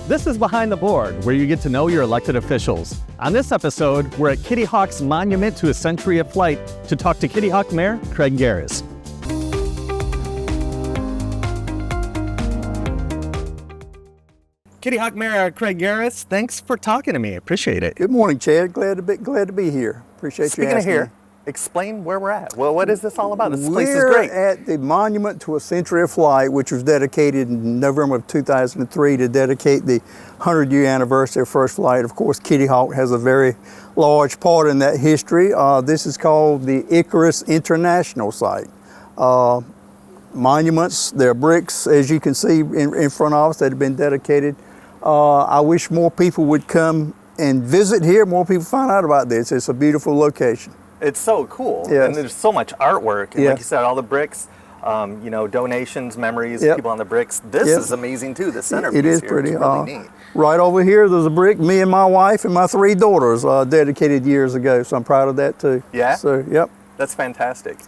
This is Behind the Board, where you get to know your elected officials. On this episode, we're at Kitty Hawk's Monument to a Century of Flight to talk to Kitty Hawk Mayor Craig Garriss. Kitty Hawk Mayor Craig Garriss, thanks for talking to me. I appreciate it. Good morning, Chad. Glad to be here. Appreciate Speaking you asking. of here, explain where we're at. Well, what is this all about? This place is great. We're at the Monument to a Century of Flight, which was dedicated in November of 2003 to dedicate the 100-year anniversary of first flight. Of course, Kitty Hawk has a very large part in that history. This is called the Icarus International Site. Monuments, they're bricks, as you can see in front of us, that have been dedicated. I wish more people would come and visit here, more people find out about this. It's a beautiful location. It's so cool. Yes. And there's so much artwork. And yes. like you said, all the bricks, donations, memories, yep. people on the bricks. This yep. is amazing too, the centerpiece. It is here. pretty. It's really neat. Right over here, there's a brick me and my wife and my 3 daughters dedicated years ago, so I'm proud of that too. Yeah? So, yep. That's fantastic.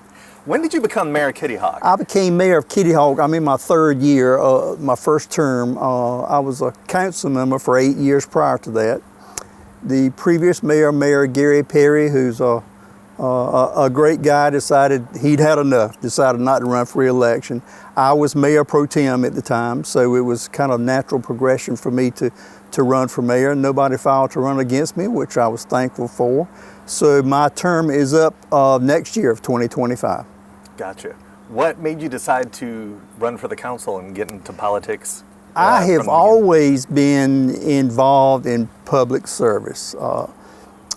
When did you become Mayor of Kitty Hawk? I became mayor of Kitty Hawk. I'm in my 3rd year, my first term. I was a council member for 8 years prior to that. The previous mayor, Mayor Gary Perry, who's a great guy, decided he'd had enough, decided not to run for re-election. I was mayor pro tem at the time, so it was kind of natural progression for me to run for mayor. Nobody filed to run against me, which I was thankful for. So my term is up next year of 2025. Gotcha. What made you decide to run for the council and get into politics? I have always been involved in public service.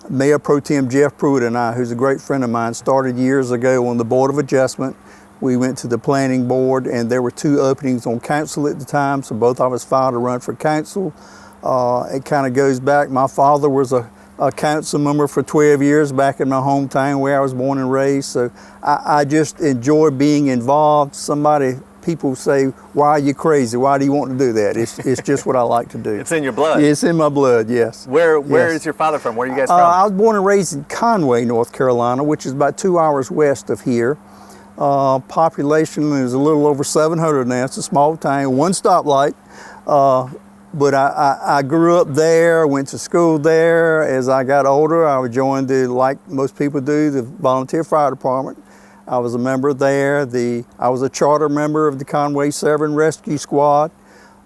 Mayor Pro Tem Jeff Pruitt and I, who's a great friend of mine, started years ago on the Board of Adjustment. We went to the Planning Board, and there were 2 openings on council at the time, so both of us filed to run for council. It kind of goes back. My father was a council member for 12 years back in my hometown where I was born and raised, so I just enjoy being involved. People say, why are you crazy? Why do you want to do that? It's just what I like to do. It's in your blood. It's in my blood, yes. Where yes. is your father from? Where are you guys from? I was born and raised in Conway, North Carolina, which is about 2 hours west of here. Population is a little over 700 now. It's a small town, 1 stoplight. But I grew up there, went to school there. As I got older, I joined like most people do, the volunteer fire department. I was a member there. I was a charter member of the Conway Search and Rescue Squad,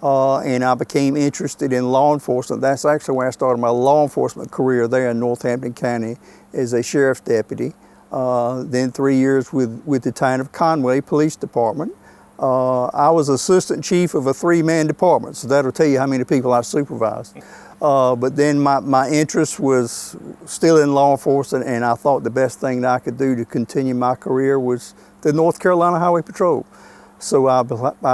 and I became interested in law enforcement. That's actually where I started my law enforcement career there in Northampton County as a sheriff's deputy. Then 3 years with the town of Conway Police Department. I was assistant chief of a 3-man department, so that'll tell you how many people I supervised. But then my interest was still in law enforcement, and I thought the best thing that I could do to continue my career was the North Carolina Highway Patrol. So I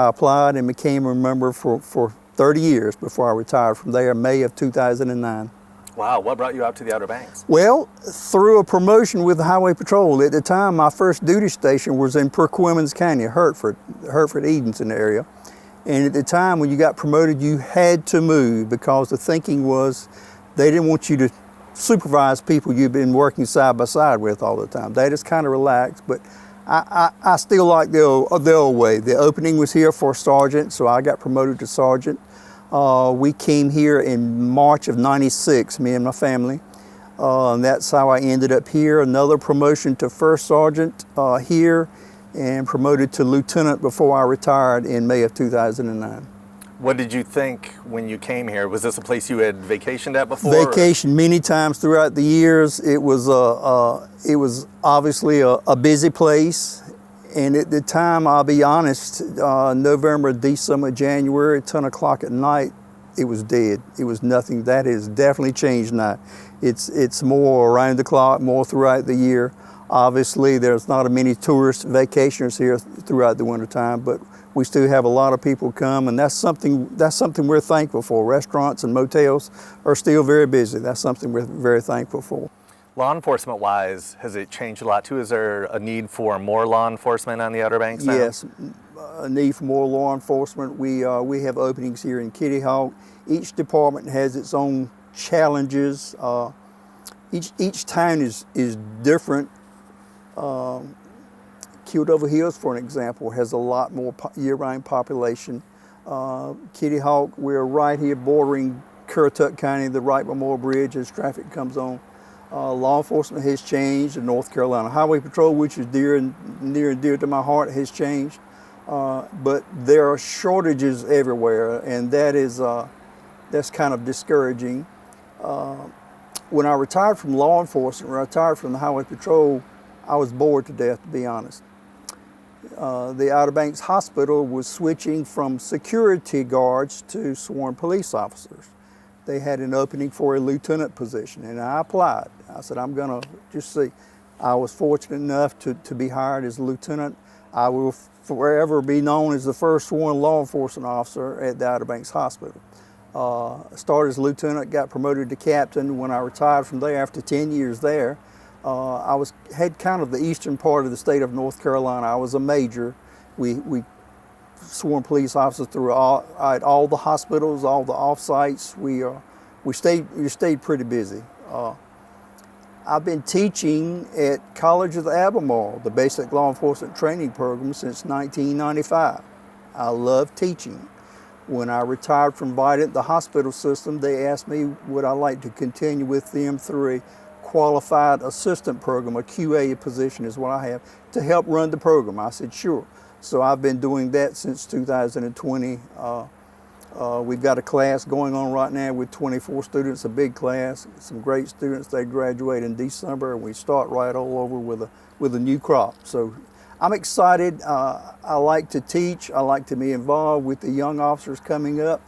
applied and became a member for 30 years before I retired from there in May of 2009. Wow, what brought you out to the Outer Banks? Well, through a promotion with the Highway Patrol. At the time, my first duty station was in Perquimans County, Hertford, Edenton area. And at the time when you got promoted, you had to move because the thinking was they didn't want you to supervise people you've been working side by side with all the time. They just kind of relaxed, but I still like the old way. The opening was here for sergeant, so I got promoted to sergeant. We came here in March of '96, me and my family, and that's how I ended up here. Another promotion to first sergeant here, and promoted to lieutenant before I retired in May of 2009. What did you think when you came here? Was this a place you had vacationed at before? Vacationed many times throughout the years. It was obviously a busy place. And at the time, I'll be honest, November, December, January, 10 o'clock at night, it was dead. It was nothing. That has definitely changed now. It's more around the clock, more throughout the year. Obviously, there's not many tourist vacationers here throughout the wintertime, but we still have a lot of people come, and that's something we're thankful for. Restaurants and motels are still very busy. That's something we're very thankful for. Law enforcement wise, has it changed a lot too? Is there a need for more law enforcement on the Outer Banks now? Yes, a need for more law enforcement. We have openings here in Kitty Hawk. Each department has its own challenges. Each town is different. Cudova Hills, for an example, has a lot more year-round population. Kitty Hawk, we're right here bordering Currituck County, the Wright Memorial Bridge as traffic comes on. Law enforcement has changed. The North Carolina Highway Patrol, which is near and dear to my heart, has changed. But there are shortages everywhere, and that's kind of discouraging. When I retired from law enforcement, retired from the Highway Patrol, I was bored to death, to be honest. The Outer Banks Hospital was switching from security guards to sworn police officers. They had an opening for a lieutenant position, and I applied. I said, I'm gonna just see. I was fortunate enough to be hired as a lieutenant. I will forever be known as the first sworn law enforcement officer at the Outer Banks Hospital. Started as a lieutenant, got promoted to captain. When I retired from there after 10 years there, I had kind of the eastern part of the state of North Carolina. I was a major. We sworn police officers through all the hospitals, all the off-sites. We stayed pretty busy. I've been teaching at College of the Albemarle, the basic law enforcement training program, since 1995. I love teaching. When I retired from Vidant, the hospital system, they asked me would I like to continue with them through a qualified assistant program, a QA position is what I have, to help run the program. I said, sure. So I've been doing that since 2020. We've got a class going on right now with 24 students, a big class, some great students. They graduate in December, and we start right all over with a new crop. So I'm excited. I like to teach. I like to be involved with the young officers coming up.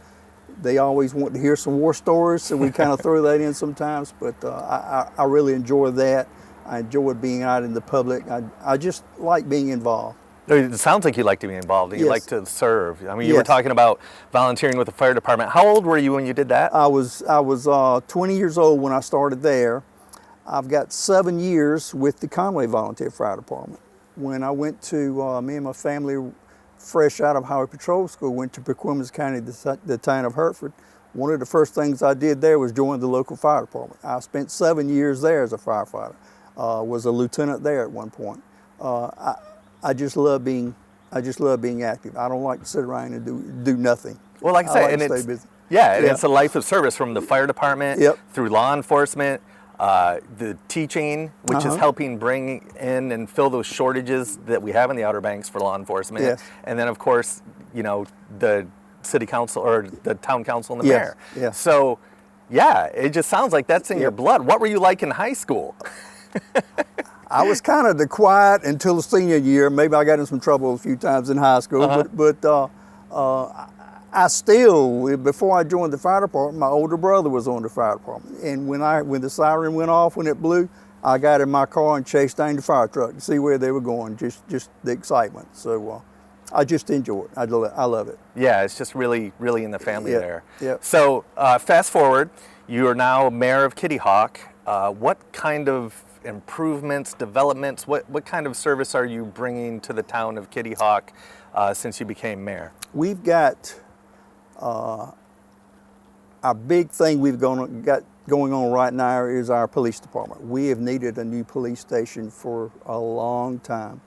They always want to hear some war stories, so we kind of throw that in sometimes, but I really enjoy that. I enjoy being out in the public. I just like being involved. It sounds like you like to be involved and you Yes. like to serve. I mean, you Yes. were talking about volunteering with the fire department. How old were you when you did that? I was 20 years old when I started there. I've got 7 years with the Conway Volunteer Fire Department. When I went to, me and my family, fresh out of Highway Patrol School, went to Perquimans County, the town of Hertford. One of the first things I did there was join the local fire department. I spent 7 years there as a firefighter. Was a lieutenant there at one point. I just love being active. I don't like to sit around and do nothing. Well, like I said, like and to stay it's busy. yeah, and Yeah. it's a life of service from the fire department Yep. through law enforcement, the teaching, which is helping bring in and fill those shortages that we have in the Outer Banks for law enforcement, Yes. and then of course, you know, the city council or the town council and the Yes, mayor. yes. So, yeah, it just sounds like that's in your blood. What were you like in high school? I was kind of the quiet until the senior year. Maybe I got in some trouble a few times in high school, but I still, before I joined the fire department, my older brother was on the fire department, and when the siren went off, when it blew, I got in my car and chased down the fire truck to see where they were going. Just the excitement. So I just enjoy it. I love it. Yeah, it's just really, really in the family there. Yep. So fast forward, you are now mayor of Kitty Hawk. What kind of improvements, developments, what kind of service are you bringing to the town of Kitty Hawk since you became mayor? We've got our big thing got going on right now is our police department. We have needed a new police station for a long time.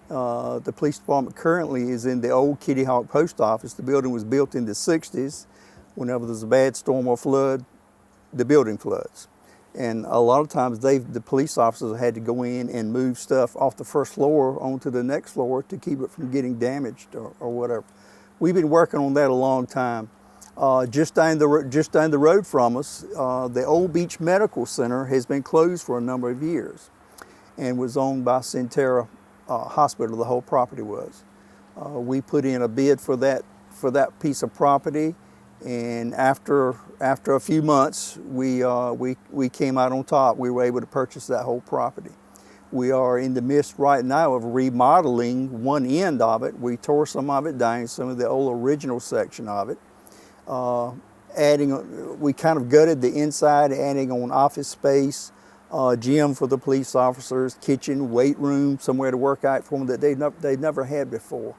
The police department currently is in the old Kitty Hawk post office. The building was built in the 60s. Whenever there's a bad storm or flood, the building floods. And a lot of times the police officers had to go in and move stuff off the first floor onto the next floor to keep it from getting damaged or whatever. We've been working on that a long time. Just down the road from us, the Old Beach Medical Center has been closed for a number of years and was owned by Centera Hospital, the whole property was. We put in a bid for that piece of property, and after a few months, we came out on top. We were able to purchase that whole property. We are in the midst right now of remodeling one end of it. We tore some of it down, some of the old original section of it. We kind of gutted the inside, adding on office space, gym for the police officers, kitchen, weight room, somewhere to work out for them that they'd never had before.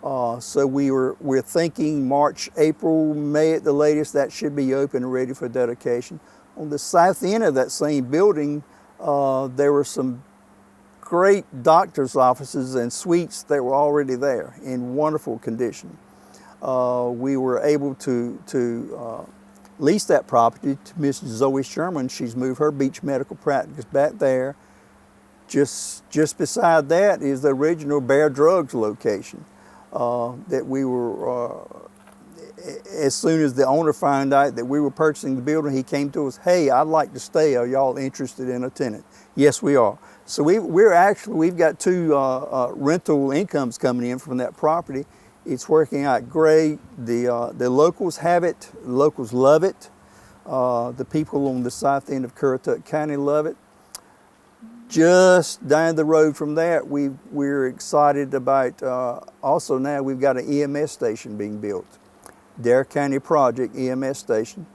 So we're thinking March, April, May at the latest, that should be open and ready for dedication. On the south end of that same building, there were some great doctor's offices and suites that were already there in wonderful condition. we were able to lease that property to Mrs. Zoe Sherman. She's moved her beach medical practice back there. Just beside that is the original Bear Drugs location that we were, as soon as the owner found out that we were purchasing the building, he came to us, hey, I'd like to stay. Are y'all interested in a tenant? Yes, we are. So we've got two rental incomes coming in from that property. It's working out great. The locals have it. The locals love it. The people on the south end of Currituck County love it. Just down the road from that, we're excited about, also now we've got an EMS station being built. Dare County project EMS station.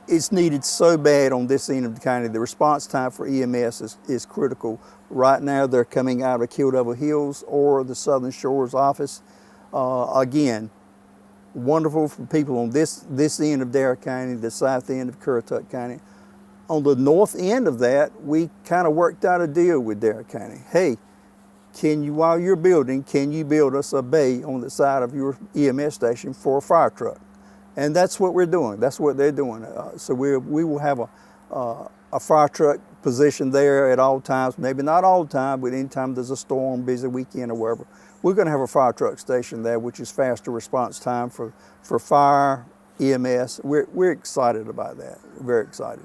It's needed so bad on this end of the county. The response time for EMS is critical. Right now they're coming out of Kill Devil Hills or the Southern Shores office. Again, wonderful for people on this end of Dare County, the south end of Currituck County. On the north end of that, we kind of worked out a deal with Dare County. Hey, while you're building, can you build us a bay on the side of your EMS station for a fire truck? And that's what we're doing. That's what they're doing. So we will have a fire truck position there at all times. Maybe not all the time, but anytime there's a storm, busy weekend or whatever. We're going to have a fire truck station there, which is faster response time for fire, EMS. We're excited about that. Very excited.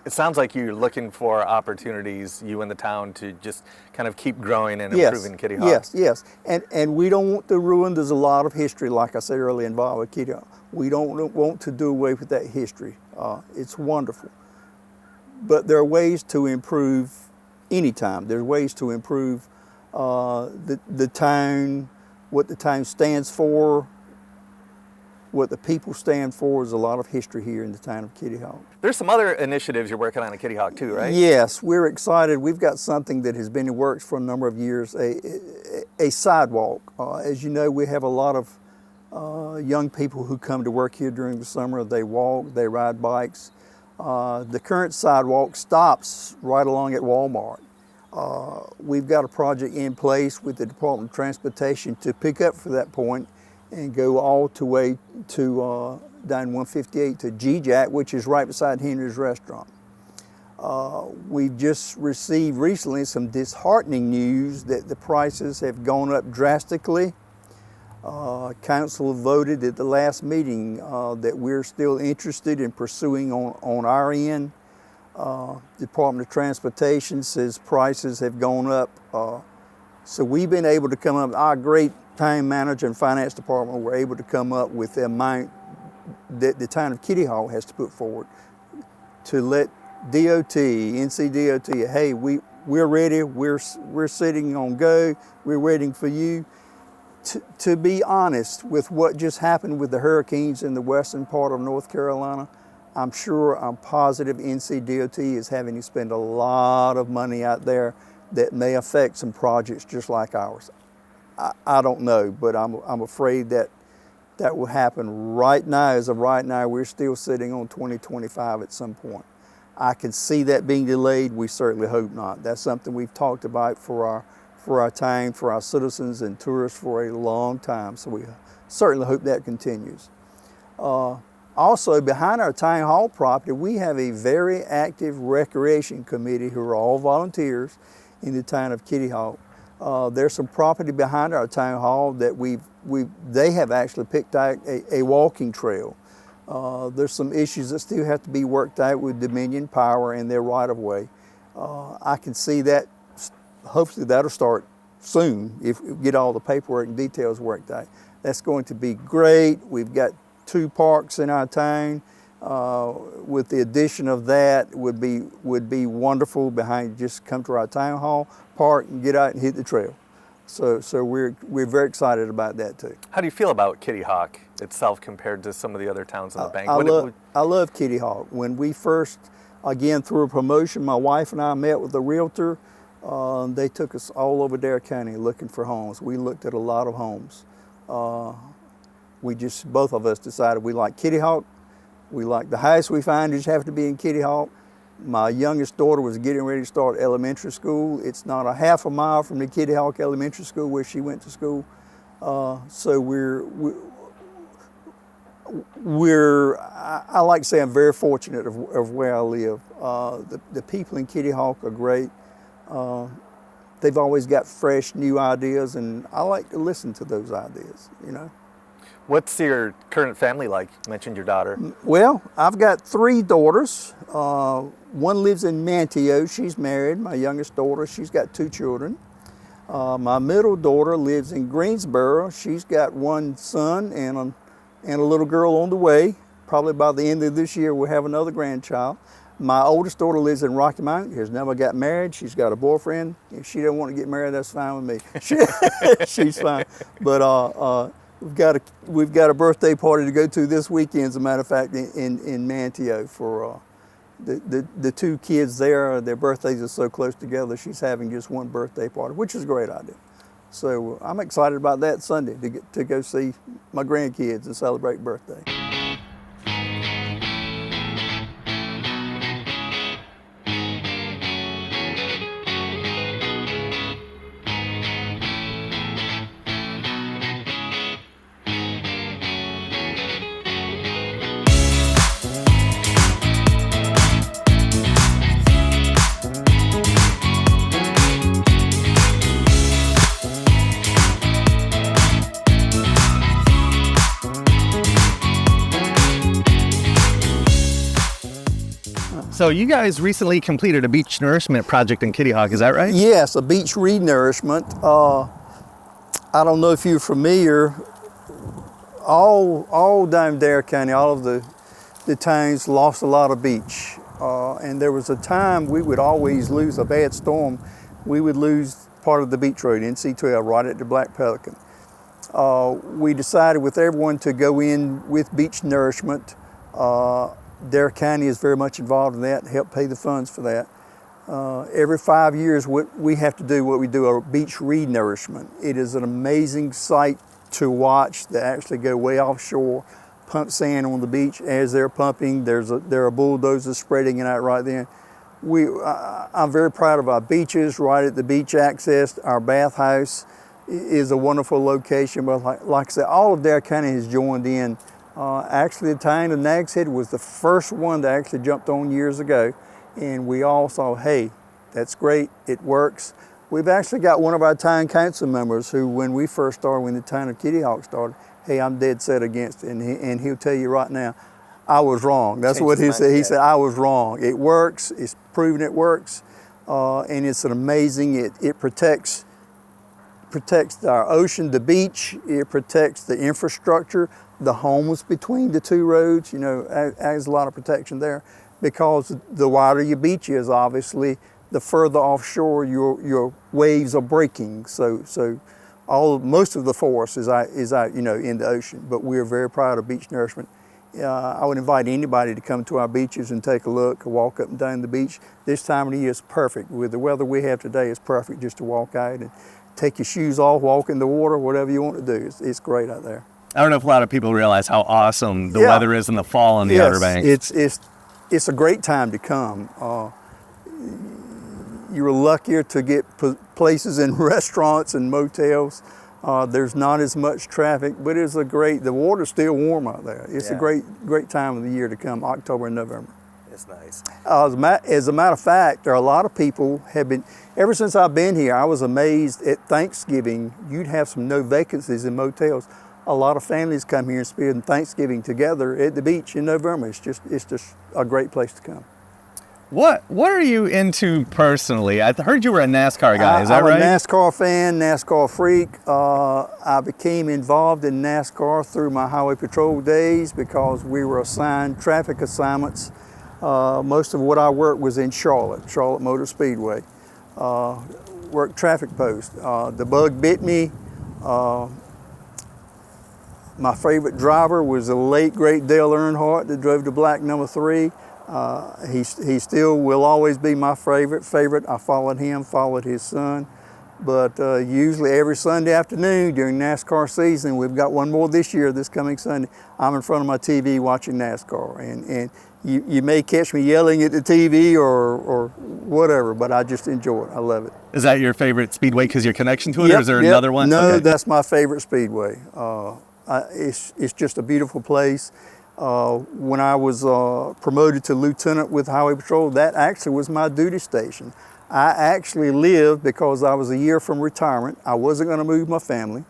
It sounds like you're looking for opportunities, you and the town, to just kind of keep growing and improving Kitty Hawk. Yes. And we don't want to ruin, there's a lot of history, like I said earlier, involved with Kitty Hawk. We don't want to do away with that history. It's wonderful. But there are ways to improve anytime. There's ways to improve the town, what the town stands for, what the people stand for. Is a lot of history here in the town of Kitty Hawk. There's some other initiatives you're working on at Kitty Hawk too, right? Yes, we're excited. We've got something that has been in works for a number of years, a sidewalk. As you know, we have a lot of young people who come to work here during the summer. They walk, they ride bikes. The current sidewalk stops right along at Walmart. We've got a project in place with the Department of Transportation to pick up from that point and go all the way to down 158 to G-Jack, which is right beside Henry's Restaurant. We've just received recently some disheartening news that the prices have gone up drastically. Council voted at the last meeting that we're still interested in pursuing on our end. Department of Transportation says prices have gone up. So we've been able to come up, our great time manager and finance department were able to come up with the amount that the town of Kitty Hawk has to put forward to let DOT, NCDOT, hey, we're ready, we're sitting on go, we're waiting for you. To be honest with what just happened with the hurricanes in the western part of North Carolina, I'm positive NCDOT is having to spend a lot of money out there that may affect some projects just like ours. I don't know, but I'm afraid that will happen right now. As of right now, we're still sitting on 2025 at some point. I can see that being delayed. We certainly hope not. That's something we've talked about for our town, for our citizens and tourists for a long time. So we certainly hope that continues. Also, behind our town hall property, we have a very active recreation committee who are all volunteers in the town of Kitty Hawk. There's some property behind our town hall that they have actually picked out a walking trail. There's some issues that still have to be worked out with Dominion Power and their right-of-way. I can see that, hopefully that'll start soon if we get all the paperwork and details worked out. That's going to be great. We've got 2 parks in our town. With the addition of that would be wonderful. Behind, just come to our town hall, park, and get out and hit the trail. So we're very excited about that too. How do you feel about Kitty Hawk itself compared to some of the other towns in the bank? I love Kitty Hawk. When we first, again through a promotion, my wife and I met with a realtor. They took us all over Dare County looking for homes. We looked at a lot of homes. Both of us decided we like Kitty Hawk. We like the house we find just have to be in Kitty Hawk. My youngest daughter was getting ready to start elementary school. It's not a half a mile from the Kitty Hawk Elementary School where she went to school. So I like to say I'm very fortunate of where I live. The people in Kitty Hawk are great. They've always got fresh, new ideas, and I like to listen to those ideas, you know. What's your current family like? You mentioned your daughter. Well, I've got 3 daughters. One lives in Manteo. She's married. My youngest daughter, she's got 2 children. My middle daughter lives in Greensboro. She's got 1 son and a little girl on the way. Probably by the end of this year, we'll have another grandchild. My oldest daughter lives in Rocky Mount. Has never got married. She's got a boyfriend. If she doesn't want to get married, that's fine with me. She's fine. But we've got a birthday party to go to this weekend, as a matter of fact, in Manteo for the 2 kids there. Their birthdays are so close together. She's having just 1 birthday party, which is a great idea. So I'm excited about that Sunday to go see my grandkids and celebrate birthday. So you guys recently completed a beach nourishment project in Kitty Hawk, is that right? Yes, a beach re-nourishment. I don't know if you're familiar, all down Dare County, all of the towns lost a lot of beach. And there was a time we would always lose a bad storm. We would lose part of the beach road, NC-12, right at the Black Pelican. We decided with everyone to go in with beach nourishment. Dare County is very much involved in that, help pay the funds for that. Every 5 years, we have to do a beach re-nourishment. It is an amazing sight to watch. They actually go way offshore, pump sand on the beach. As they're pumping, there are bulldozers spreading it out right then. I'm very proud of our beaches, right at the beach access. Our bathhouse is a wonderful location, but like I said, all of Dare County has joined in. Actually, the town of Nags Head was the first one that actually jumped on years ago, and we all saw, hey, that's great, it works. We've actually got one of our town council members who, when we first started, when the town of Kitty Hawk started, hey, I'm dead set against it, and he'll tell you right now, I was wrong. That's what he said. He said, I was wrong. It works, it's proven it works, and it's an amazing, it protects our ocean, the beach, it protects the infrastructure, the homes between the 2 roads, you know, adds a lot of protection there, because the wider your beach is, obviously, the further offshore your waves are breaking. So most of the forest is out, you know, in the ocean. But we're very proud of beach nourishment. I would invite anybody to come to our beaches and take a look, walk up and down the beach. This time of the year is perfect. With the weather we have today, it's perfect just to walk out and take your shoes off, walk in the water, whatever you want to do. It's great out there. I don't know if a lot of people realize how awesome the weather is in the fall on the Outer Banks. It's a great time to come. You're luckier to get places in restaurants and motels. There's not as much traffic, but the water's still warm out there. It's a great time of the year to come, October and November. It's nice. As a matter of fact, there are a lot of people have been, ever since I've been here, I was amazed at Thanksgiving, you'd have some no vacancies in motels. A lot of families come here and spend Thanksgiving together at the beach in November. It's just a great place to come. What are you into personally? I heard you were a NASCAR guy, is that right? I'm a NASCAR fan, NASCAR freak. I became involved in NASCAR through my highway patrol days because we were assigned traffic assignments. Most of what I worked was in Charlotte Motor Speedway. Worked traffic post. The bug bit me. My favorite driver was the late, great Dale Earnhardt that drove the black number 3. He still will always be my favorite. I followed him, followed his son. But usually every Sunday afternoon during NASCAR season, we've got one more this year, this coming Sunday, I'm in front of my TV watching NASCAR. And You may catch me yelling at the TV or whatever, but I just enjoy it. I love it. Is that your favorite speedway because your connection to it, Yep, or is there yep. another one? No, Okay. that's my favorite speedway. It's just a beautiful place. When I was promoted to lieutenant with Highway Patrol, that actually was my duty station. I actually lived, because I was a year from retirement, I wasn't going to move my family.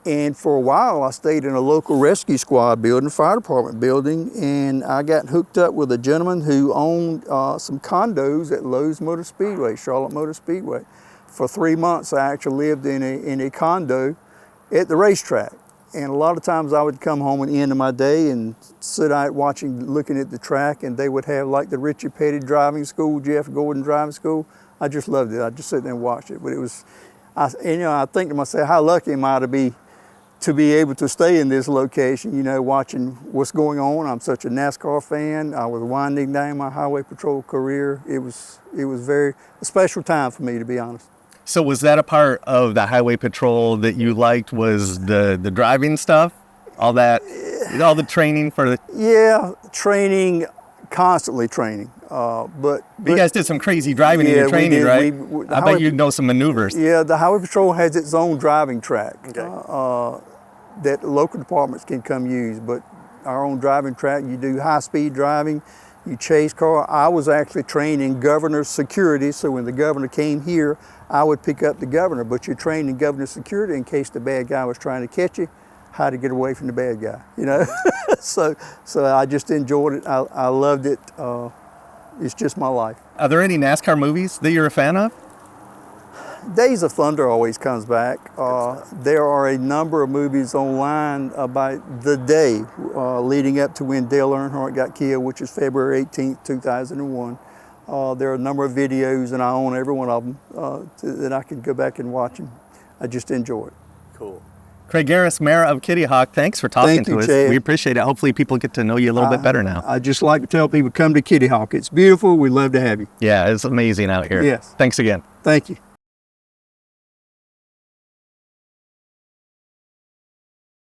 And for a while, I stayed in a local rescue squad building, fire department building, and I got hooked up with a gentleman who owned some condos at Lowe's Motor Speedway, Charlotte Motor Speedway. For 3 months, I actually lived in a condo at the racetrack. And a lot of times I would come home at the end of my day and sit out looking at the track, and they would have like the Richie Petty driving school, Jeff Gordon driving school. I just loved it. I just sit there and watch it. But it was, I think to myself, how lucky am I to be able to stay in this location, watching what's going on. I'm such a NASCAR fan. I was winding down my Highway Patrol career. It was a special time for me, to be honest. So was that a part of the Highway Patrol that you liked, was the driving stuff? All the training for the... Yeah, training, constantly training. But you guys did some crazy driving in your training, right? I bet you know some maneuvers. Yeah, the Highway Patrol has its own driving track. Okay. That local departments can come use, but our own driving track, you do high-speed driving, you chase car. I was actually trained in governor's security, so when the governor came here, I would pick up the governor, but you're trained in governor's security in case the bad guy was trying to catch you, how to get away from the bad guy, So I just enjoyed it. I loved it. It's just my life. Are there any NASCAR movies that you're a fan of? Days of Thunder always comes back. There are a number of movies online about the day leading up to when Dale Earnhardt got killed, which is February 18th, 2001. There are a number of videos, and I own every one of them that I can go back and watch, and I just enjoy it. Cool. Craig Garriss, Mayor of Kitty Hawk, thanks for talking to us. Chad. We appreciate it. Hopefully people get to know you a little bit better now. I just like to tell people, come to Kitty Hawk. It's beautiful. We'd love to have you. Yeah, it's amazing out here. Yes. Thanks again. Thank you.